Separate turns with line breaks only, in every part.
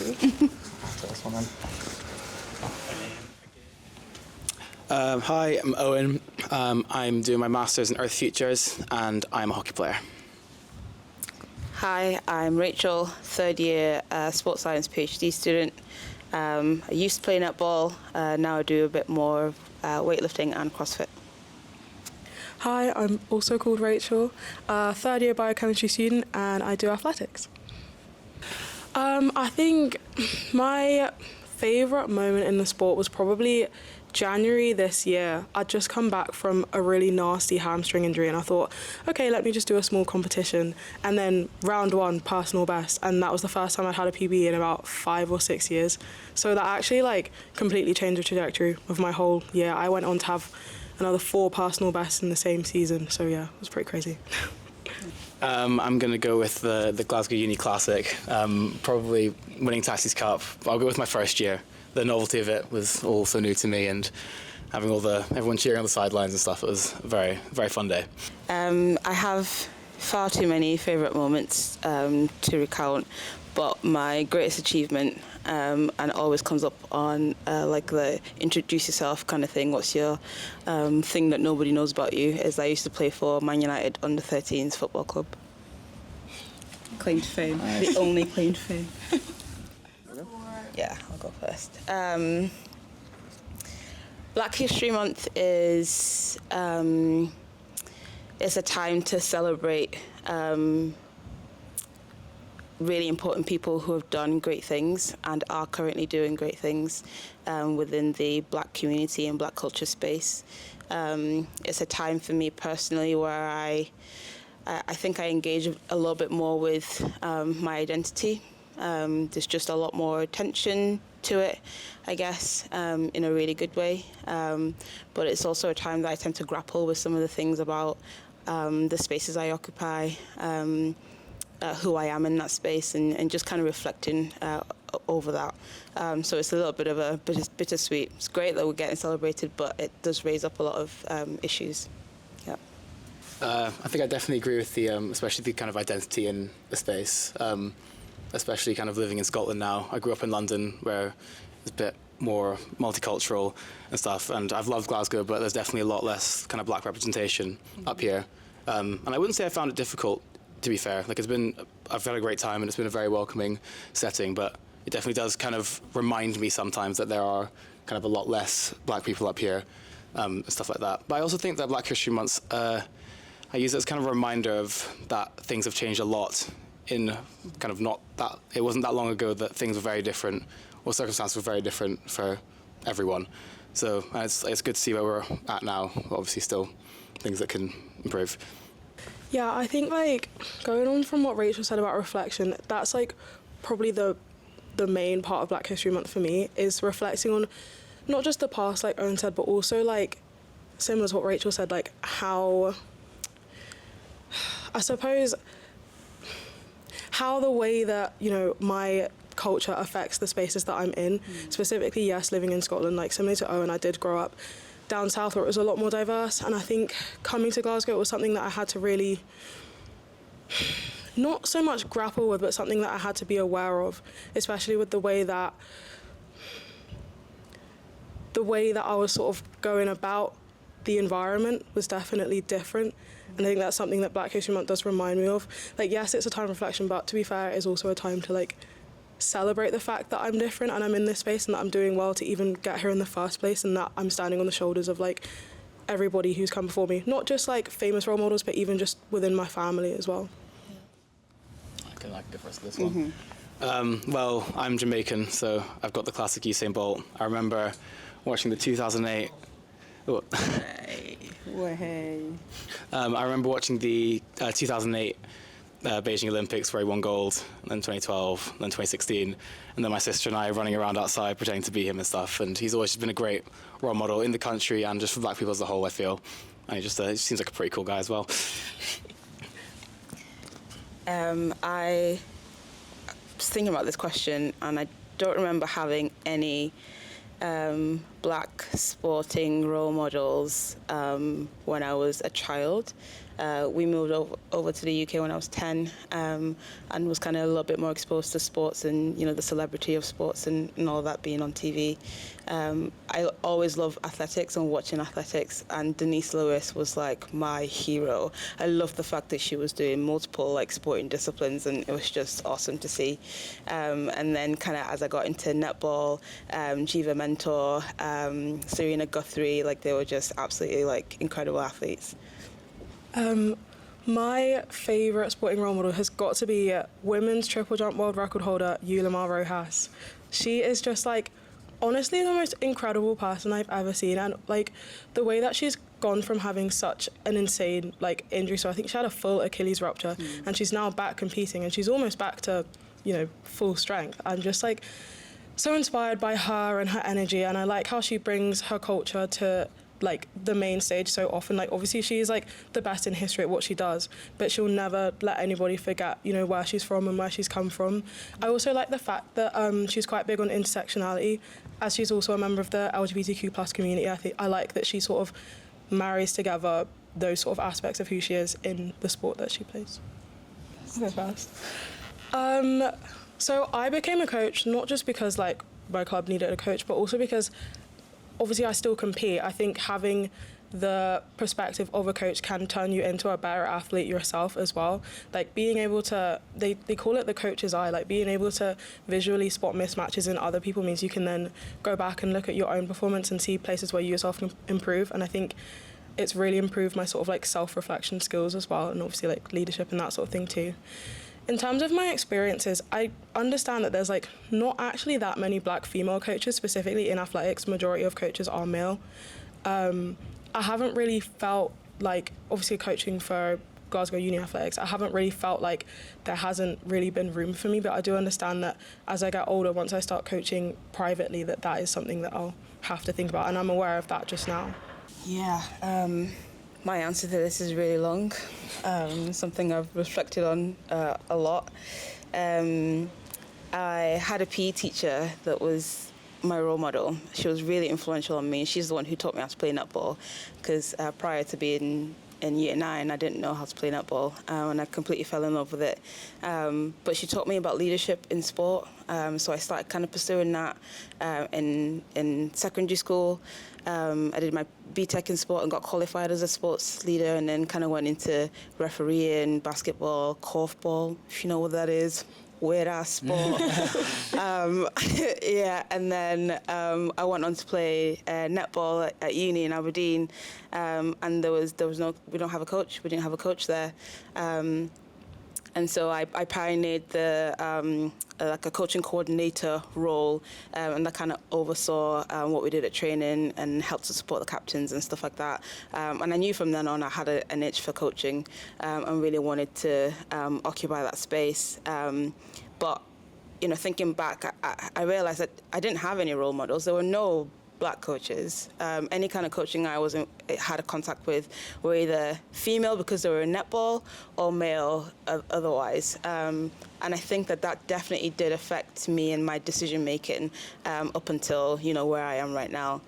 This one then. Hi, I'm Owen. I'm doing my Masters in Earth Futures and I'm a hockey player.
Hi, I'm Rachael, third year sports science PhD student. I used to play netball, now I do a bit more weightlifting and CrossFit.
Hi, I'm also called Rachael, third year biochemistry student, and I do athletics. I think my favourite moment in the sport was probably January this year. I'd just come back from a really nasty hamstring injury and I thought, okay, let me just do a small competition. And then round one, personal best. And that was the first time I'd had a PB in about 5 or 6 years. So that actually completely changed the trajectory of my whole year. I went on to have another 4 personal bests in the same season. So yeah, it was pretty crazy.
I'm going to go with the Glasgow Uni Classic, probably winning Taxis Cup. I'll go with my first year. The novelty of it was all so new to me, and having everyone cheering on the sidelines and stuff, it was a very, very fun day. I
have far too many favourite moments to recount, but my greatest achievement, and it always comes up on the introduce yourself kind of thing, what's your thing that nobody knows about you, is I used to play for Man United under-13s football club. Claim to fame. Nice. The only claim to fame. Yeah, I'll go first. Black History Month is it's a time to celebrate really important people who have done great things and are currently doing great things within the Black community and Black culture space. It's a time for me personally where I think I engage a little bit more with my identity. There's just a lot more attention to it, I guess, in a really good way. But it's also a time that I tend to grapple with some of the things about the spaces I occupy, who I am in that space, and just kind of reflecting over that. So it's a little bit of a bittersweet. It's great that we're getting celebrated, but it does raise up a lot of issues. Yeah.
I think I definitely agree with especially the kind of identity in the space. Especially kind of living in Scotland now. I grew up in London where it's a bit more multicultural and stuff, and I've loved Glasgow, but there's definitely a lot less kind of Black representation up here. And I wouldn't say I found it difficult, to be fair. I've had a great time and it's been a very welcoming setting, but it definitely does kind of remind me sometimes that there are kind of a lot less Black people up here and stuff like that. But I also think that Black History Month, I use it as kind of a reminder of that things have changed a lot in kind of it wasn't that long ago that things were very different, or circumstances were very different for everyone. So it's good to see where we're at now. Obviously still things that can improve.
Yeah, I think going on from what Rachel said about reflection, that's probably the main part of Black History Month for me, is reflecting on not just the past, like Owen said, but also similar to what Rachel said, how, I suppose, how the way that, my culture affects the spaces that I'm in. Specifically, yes, living in Scotland, similar to Owen, I did grow up down south where it was a lot more diverse, and I think coming to Glasgow, it was something that I had to really, not so much grapple with, but something that I had to be aware of, especially with the way that I was sort of going about the environment was definitely different. And I think that's something that Black History Month does remind me of. Yes, it's a time of reflection, but to be fair, it is also a time to celebrate the fact that I'm different and I'm in this space and that I'm doing well to even get here in the first place, and that I'm standing on the shoulders of everybody who's come before me. Not just famous role models, but even just within my family as well.
I can go first this one. Well, I'm Jamaican, so I've got the classic Usain Bolt. I remember watching the 2008. I remember watching the 2008 Beijing Olympics where he won gold, and then 2012, and then 2016, and then my sister and I running around outside pretending to be him and stuff. And he's always been a great role model in the country and just for Black people as a whole, I feel. And he just seems like a pretty cool guy as well.
I was thinking about this question, and I don't remember having any black sporting role models when I was a child. We moved over to the UK when I was 10 and was kind of a little bit more exposed to sports and, the celebrity of sports and all that being on TV. I always loved athletics and watching athletics, and Denise Lewis was like my hero. I loved the fact that she was doing multiple like sporting disciplines, and it was just awesome to see. And then kind of as I got into netball, Jiva Mentor, Serena Guthrie, like they were just absolutely like incredible athletes.
My favourite sporting role model has got to be women's triple jump world record holder Yulimar Rojas. She is just like, honestly, the most incredible person I've ever seen, and like the way that she's gone from having such an insane like injury. So I think she had a full Achilles rupture, and she's now back competing, and she's almost back to, full strength. I'm just like so inspired by her and her energy, and I like how she brings her culture to like the main stage so often. Like obviously she's like the best in history at what she does, but she'll never let anybody forget where she's from and where she's come from. I also like the fact that she's quite big on intersectionality, as she's also a member of the LGBTQ plus community. I like that she sort of marries together those sort of aspects of who she is in the sport that she plays. Okay, fast. So I became a coach not just because like my club needed a coach, but also because obviously I still compete. I think having the perspective of a coach can turn you into a better athlete yourself as well. Like being able to, they call it the coach's eye, like being able to visually spot mismatches in other people means you can then go back and look at your own performance and see places where you yourself can improve. And I think it's really improved my sort of like self-reflection skills as well, and obviously like leadership and that sort of thing too. In terms of my experiences, I understand that there's like not actually that many black female coaches, specifically in athletics. Majority of coaches are male. I haven't really felt like, obviously coaching for Glasgow Uni Athletics, I haven't really felt like there hasn't really been room for me, but I do understand that as I get older, once I start coaching privately, that is something that I'll have to think about, and I'm aware of that just now.
Yeah, my answer to this is really long, something I've reflected on a lot. I had a PE teacher that was my role model. She was really influential on me. She's the one who taught me how to play netball, because prior to being in year 9, I didn't know how to play netball, and I completely fell in love with it. But she taught me about leadership in sport, so I started kind of pursuing that in secondary school. I did my BTEC in sport and got qualified as a sports leader, and then kind of went into refereeing, basketball, korfball, if you know what that is. Weird ass sport. Yeah, and then I went on to play netball at uni in Aberdeen, and there was we don't have a coach. We didn't have a coach there, and so I pioneered the like a coaching coordinator role, and I kind of oversaw what we did at training and helped to support the captains and stuff like that. And I knew from then on I had an itch for coaching, and really wanted to occupy that space. But thinking back, I realized that I didn't have any role models. There were no black coaches. Any kind of coaching I had a contact with were either female because they were in netball or male otherwise. And I think that definitely did affect me and my decision making up until where I am right now.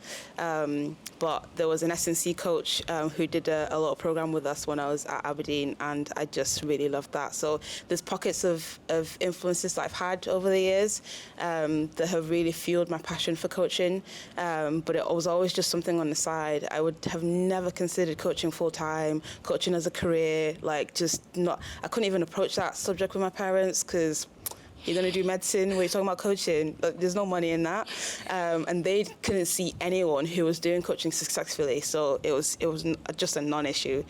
But there was an S&C coach who did a little program with us when I was at Aberdeen, and I just really loved that. So there's pockets of influences that I've had over the years that have really fueled my passion for coaching. But it was always just something on the side. I would have never considered coaching full-time, coaching as a career, I couldn't even approach that subject with my parents, because you're going to do medicine, what are you talking about coaching? There's no money in that. And they couldn't see anyone who was doing coaching successfully, so it was just a non-issue.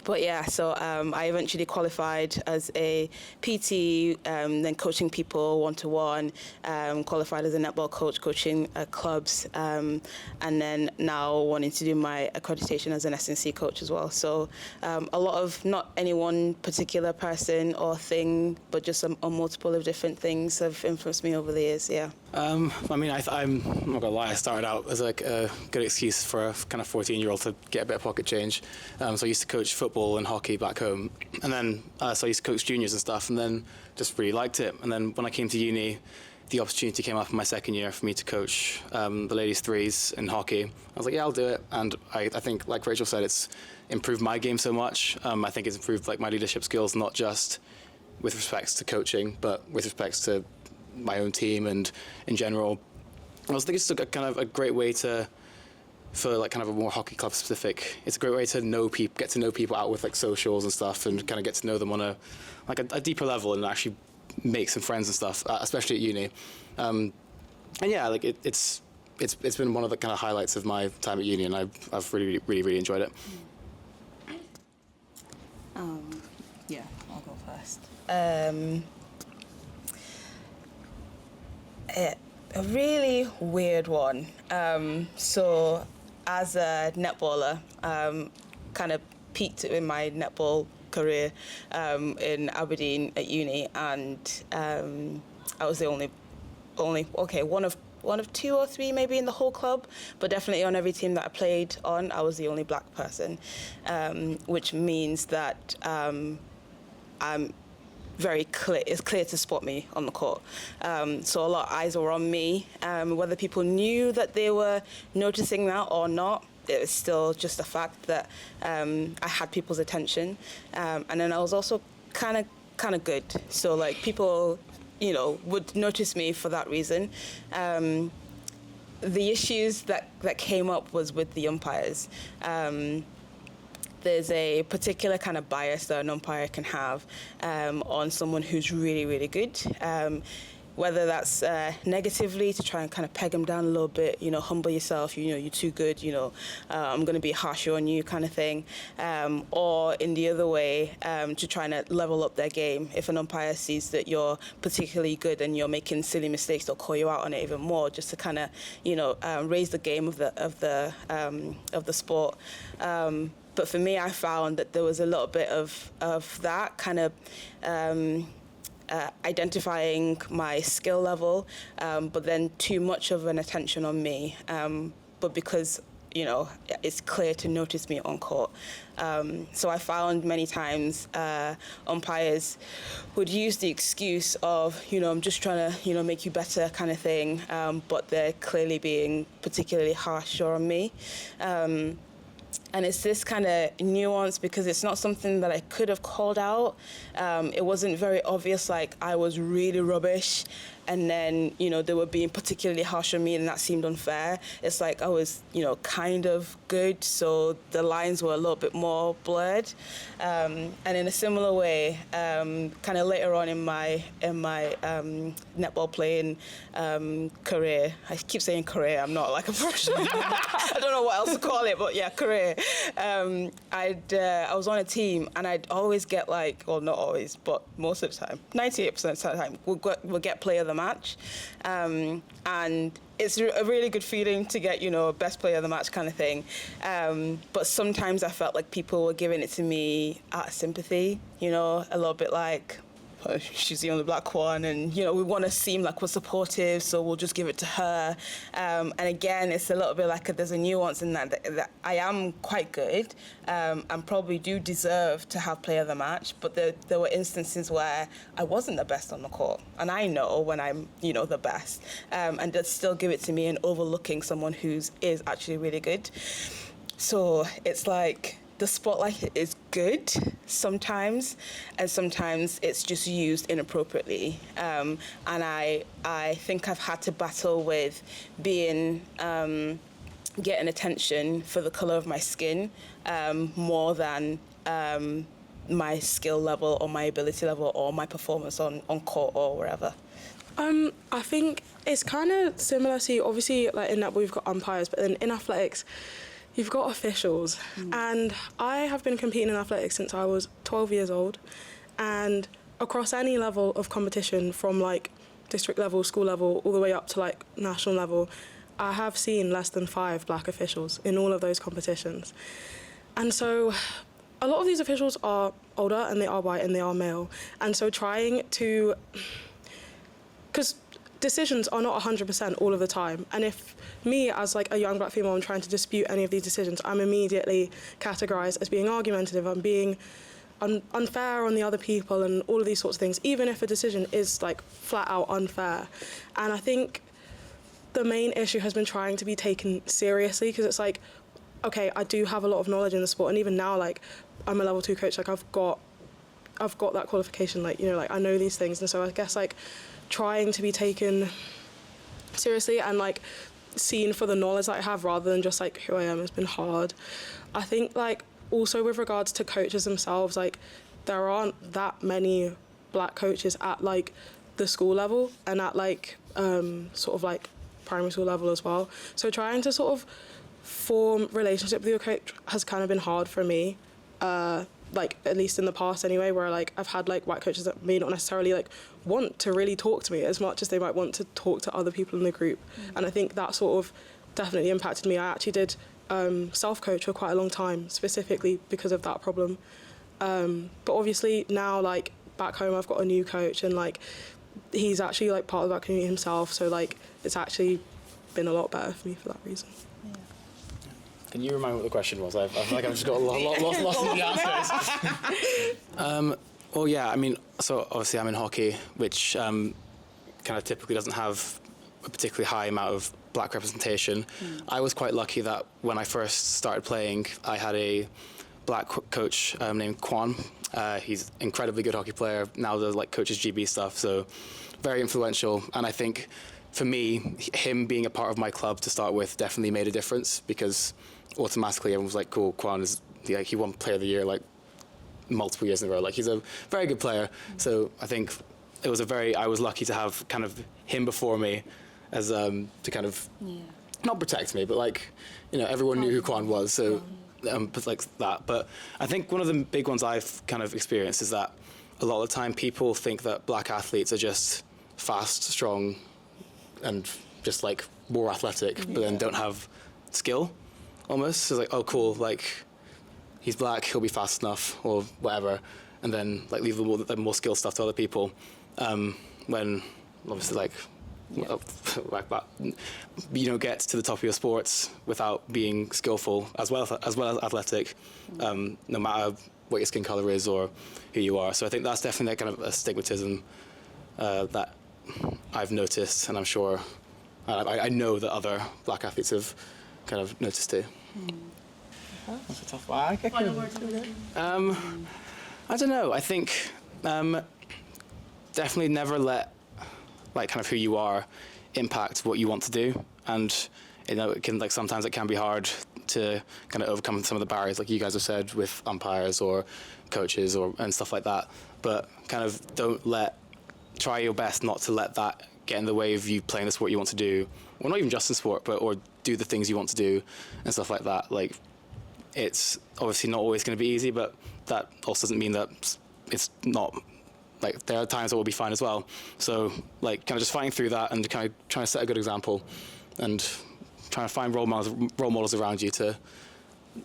But yeah, so I eventually qualified as a PT, then coaching people one-to-one, qualified as a netball coach, coaching clubs, and then now wanting to do my accreditation as an S&C coach as well. So a lot of, not any one particular person or thing, but just a multiple of different things have influenced me over the years, yeah.
I'm not gonna lie, I started out as like a good excuse for a kind of 14-year-old to get a bit of pocket change. So I used to coach football and hockey back home, and then so I used to coach juniors and stuff, and then just really liked it. And then when I came to uni, the opportunity came up in my second year for me to coach the ladies threes in hockey. I was like, yeah, I'll do it. And I think, like Rachel said, it's improved my game so much. I think it's improved like my leadership skills, not just with respects to coaching, but with respects to my own team and in general. I also think it's kind of a great way for like kind of a more hockey club specific. It's a great way to know people, get to know people out with like socials and stuff, and kind of get to know them on a deeper level and actually make some friends and stuff, especially at uni. And yeah, like it's been one of the kind of highlights of my time at uni, and I've really enjoyed it.
Yeah, I'll go first. A really weird one. So as a netballer, kind of peaked in my netball career in Aberdeen at uni, and I was the only one of two or three maybe in the whole club, but definitely on every team that I played on, I was the only black person, which means that I'm very clear. It's clear to spot me on the court. So a lot of eyes were on me. Whether people knew that they were noticing that or not, it was still just a fact that I had people's attention. And then I was also kind of good. So like people, would notice me for that reason. The issues that came up was with the umpires. There's a particular kind of bias that an umpire can have on someone who's really good, whether that's negatively to try and kind of peg them down a little bit, humble yourself, you're too good, I'm going to be harsher on you kind of thing, or in the other way, to try and level up their game. If an umpire sees that you're particularly good and you're making silly mistakes, they'll call you out on it even more, just to kind of, raise the game of the sport. But for me, I found that there was a little bit of that kind of identifying my skill level, but then too much of an attention on me. But because, it's clear to notice me on court. So I found many times umpires would use the excuse of, I'm just trying to, make you better kind of thing, but they're clearly being particularly harsh on me. And it's this kind of nuance because it's not something that I could have called out. It wasn't very obvious, like I was really rubbish and then, they were being particularly harsh on me and that seemed unfair. It's like I was, kind of good, so the lines were a little bit more blurred. And in a similar way, kind of later on in my netball playing career, I keep saying career, I'm not like a professional. I don't know what else to call it, but yeah, career. I was on a team and I'd always get not always, but most of the time, 98% of the time, we'll get player of the match. And it's a really good feeling to get, best player of the match kind of thing. But sometimes I felt like people were giving it to me out of sympathy, a little bit like, she's the only black one, and we want to seem like we're supportive, so we'll just give it to her. And again, it's a little bit like there's a nuance in that I am quite good, and probably do deserve to have player of the match. But there were instances where I wasn't the best on the court, and I know when I'm the best, and they'd still give it to me and overlooking someone who's is actually really good. So it's like, the spotlight is good sometimes, and sometimes it's just used inappropriately. And I think I've had to battle with being getting attention for the colour of my skin more than my skill level or my ability level or my performance on court or wherever.
I think it's kind of similar to, obviously, like in netball we've got umpires, but then in athletics, you've got officials. And I have been competing in athletics since I was 12 years old. And across any level of competition, from like district level, school level, all the way up to like national level, I have seen less than 5 black officials in all of those competitions. And so a lot of these officials are older and they are white and they are male. And so trying to, because decisions are not 100% all of the time, and if me as like a young black female I'm trying to dispute any of these decisions, I'm immediately categorised as being argumentative, I'm being unfair on the other people and all of these sorts of things, even if a decision is like flat out unfair. And I think the main issue has been trying to be taken seriously, because it's like, okay, I do have a lot of knowledge in the sport, and even now, like, I'm a level 2 coach, like I've got that qualification, like, you know, like I know these things, and so I guess like trying to be taken seriously and like seen for the knowledge that I have rather than just like who I am has been hard. I think like also with regards to coaches themselves, like there aren't that many black coaches at like the school level and at like sort of like primary school level as well. So trying to sort of form relationship with your coach has kind of been hard for me, like at least in the past anyway, where like I've had like white coaches that may not necessarily like want to really talk to me as much as they might want to talk to other people in the group. And I think that sort of definitely impacted me. I actually did self-coach for quite a long time, specifically because of that problem. But obviously now, like back home, I've got a new coach, and like he's actually like part of that community himself, so like it's actually been a lot better for me for that reason.
Can you remind me what the question was? I feel like I've just got lost in the answers. Well, yeah, I mean, so obviously I'm in hockey, which kind of typically doesn't have a particularly high amount of black representation. I was quite lucky that when I first started playing, I had a black coach named Kwan. He's an incredibly good hockey player, now does like coaches GB stuff, so very influential. And I think for me, him being a part of my club to start with definitely made a difference, because automatically everyone was like, cool, Kwan is like, he won Player of the Year like multiple years in a row. Like he's a very good player. So I think it was I was lucky to have kind of him before me as to kind of not protect me, but like, you know, everyone knew who Kwan was. So like that. But I think one of the big ones I've kind of experienced is that a lot of the time people think that black athletes are just fast, strong, and just like more athletic, but then don't have skill almost. So it's like, oh cool, like he's black, he'll be fast enough or whatever, and then like leave the more skill stuff to other people, when obviously like that, you don't get to the top of your sports without being skillful as well as athletic, no matter what your skin color is or who you are. So I think that's definitely kind of a stigmatism that I've noticed, and I'm sure I know that other black athletes have kind of noticed too.
That's a tough one.
I don't know. I think definitely never let like kind of who you are impact what you want to do, and you know it can like sometimes it can be hard to kind of overcome some of the barriers, like you guys have said, with umpires or coaches and stuff like that. But kind of try your best not to let that get in the way of you playing the sport you want to do, or not even just in sport, or do the things you want to do and stuff like that. Like, it's obviously not always going to be easy, but that also doesn't mean that it's not, like, there are times that will be fine as well. So, like, kind of just fighting through that and kind of trying to set a good example and trying to find role models around you to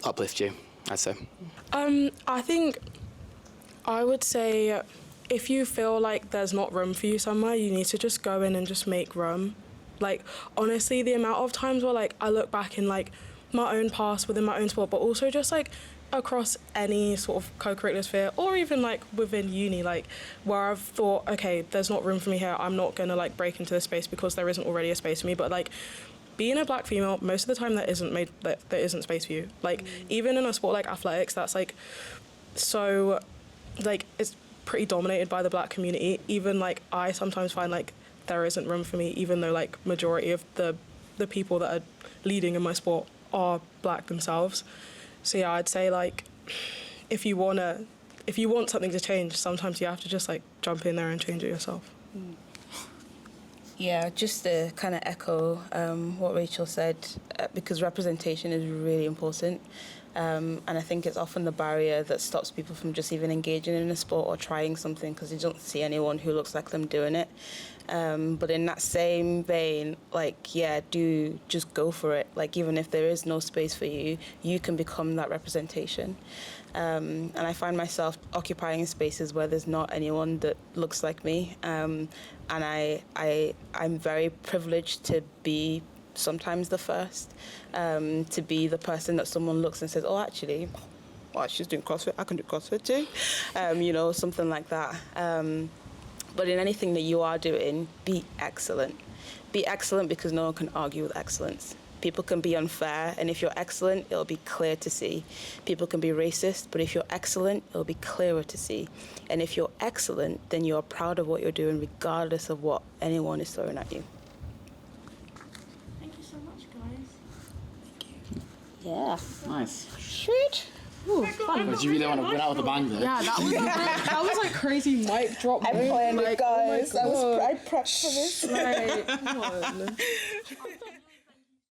uplift you, I'd say.
I think I would say if you feel like there's not room for you somewhere, you need to just go in and just make room. Like, honestly, the amount of times where, like, I look back in, like, my own past within my own sport, but also just, like, across any sort of co-curricular sphere, or even, like, within uni, like, where I've thought, okay, there's not room for me here, I'm not going to, like, break into this space because there isn't already a space for me. But, like, being a black female, most of the time there isn't space for you. Like, even in a sport like athletics, that's, like, so, like, it's pretty dominated by the black community. Even, like, I sometimes find, like, there isn't room for me, even though, like, majority of the people that are leading in my sport are black themselves. So yeah, I'd say, like, if you want something to change, sometimes you have to just, like, jump in there and change it yourself.
Yeah, just to kind of echo what Rachel said, because representation is really important. And I think it's often the barrier that stops people from just even engaging in a sport or trying something, because they don't see anyone who looks like them doing it. But in that same vein, like, yeah, do just go for it. Like, even if there is no space for you, you can become that representation. And I find myself occupying spaces where there's not anyone that looks like me. And I'm very privileged to be sometimes the first, to be the person that someone looks and says, oh, actually, well, she's doing CrossFit, I can do CrossFit too. You know, something like that. But in anything that you are doing, be excellent. Be excellent because no one can argue with excellence. People can be unfair, and if you're excellent, it'll be clear to see. People can be racist, but if you're excellent, it'll be clearer to see. And if you're excellent, then you're proud of what you're doing, regardless of what anyone is throwing at you.
Thank you so much, guys.
Yeah.
Nice.
Sweet.
Ooh, fun.
Did you really want to win out with a bang there?
Yeah, that was like crazy mic drop.
I planned it, guys.
Oh my God.
I prepped for this.
Right, come on.